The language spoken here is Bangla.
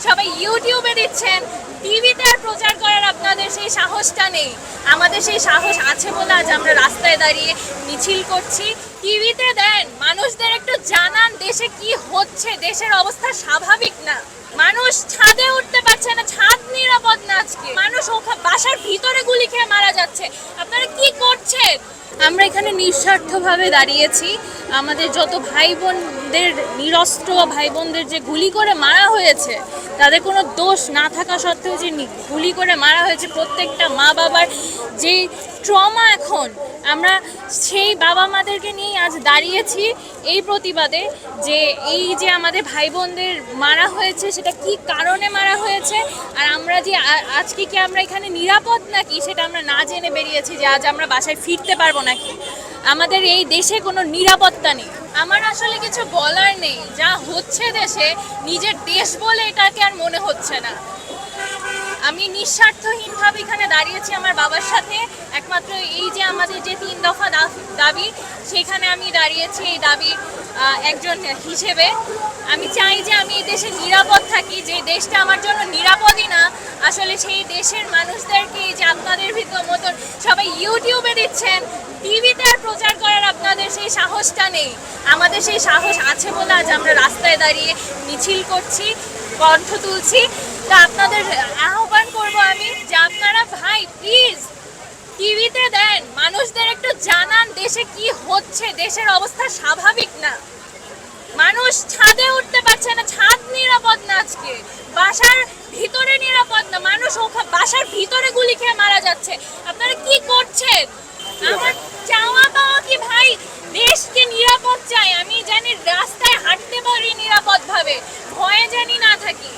সবাই ইউটিউবে দিচ্ছেন, টিভিতে আর প্রচার করার আপনাদের সেই সাহসটা নেই। আমাদের সেই সাহস আছে বলে আজ আমরা রাস্তায় দাঁড়িয়ে মিছিল করছি। টিভিতে দেন, মানুষদের একটু জানান দেশে কি হচ্ছে, দেশের অবস্থা স্বাভাবিক না। মানুষ ছাদে উঠতে পারছে না, ছাদ নিরাপদ না আজকে। মানুষ বাসার ভিতরে গুলি খেয়ে মারা যাচ্ছে। আপনারা কি করছেন? আমরা এখানে নিঃস্বার্থভাবে দাঁড়িয়েছি। আমাদের যত ভাই বোনদের, নিরস্ত্র ভাই বোনদের যে গুলি করে মারা হয়েছে, তাদের কোনো দোষ না থাকা সত্ত্বেও যে গুলি করে মারা হয়েছে, প্রত্যেকটা মা বাবার যে ট্রমা, এখন আমরা সেই বাবা মাদেরকে নিয়েই আজ দাঁড়িয়েছি এই প্রতিবাদে, যে এই যে আমাদের ভাই বোনদের মারা হয়েছে সেটা কি কারণে মারা হয়েছে, আর আমরা যে আজকে কি আমরা এখানে নিরাপদ নাকি সেটা আমরা না জেনে বেরিয়েছি, যে আজ আমরা বাসায় ফিরতে পারবো নাকি। আমাদের এই দেশে কোনো নিরাপত্তা নেই। আমার আসলে কিছু বলার নেই, যা হচ্ছে দেশে নিজের দেশ বলে এটাকে আর মনে হচ্ছে না। আমি নিঃস্বার্থহীনভাবে এখানে দাঁড়িয়েছি আমার বাবার সাথে, একমাত্র এই যে আমাদের যে 3 দফা দাবি, সেখানে আমি দাঁড়িয়েছি এই দাবির একজন হিসেবে। আমি চাই যে আমি এই দেশে নিরাপদ থাকি। যে দেশটা আমার জন্য নিরাপদই না, আসলে সেই দেশের মানুষদেরকে যে আপনাদের ভিতর মতন সবাই ইউটিউবে দিচ্ছেন, টিভিতে আর প্রচার করার আপনাদের সেই সাহসটা নেই। আমাদের সেই সাহস আছে বলে আজ আমরা রাস্তায় দাঁড়িয়ে মিছিল করছি, কণ্ঠ তুলছি। তো আপনাদের আহ্বান করব আমি, যে আপনারা ভাই প্লিজ টিভিতে দেন, মানুষদের একটু জানান দেশে কি হচ্ছে, দেশের অবস্থা স্বাভাবিক না। মানুষ ছাদে উঠতে পারছে না, ছাদ নিরাপদ না আজকে। বাসার ভিতরে নিরাপদ না, মানুষ বাসার ভিতরে গুলি খেয়ে মারা যাচ্ছে। আপনারা কি করছেন? আমার চাওয়া পাওয়া কি ভাই, দেশকে নিরাপদ চাই। আমি জানি রাস্তায় হাঁটতে পারি নিরাপদ ভাবে, ভয়ে জানি না থাকি।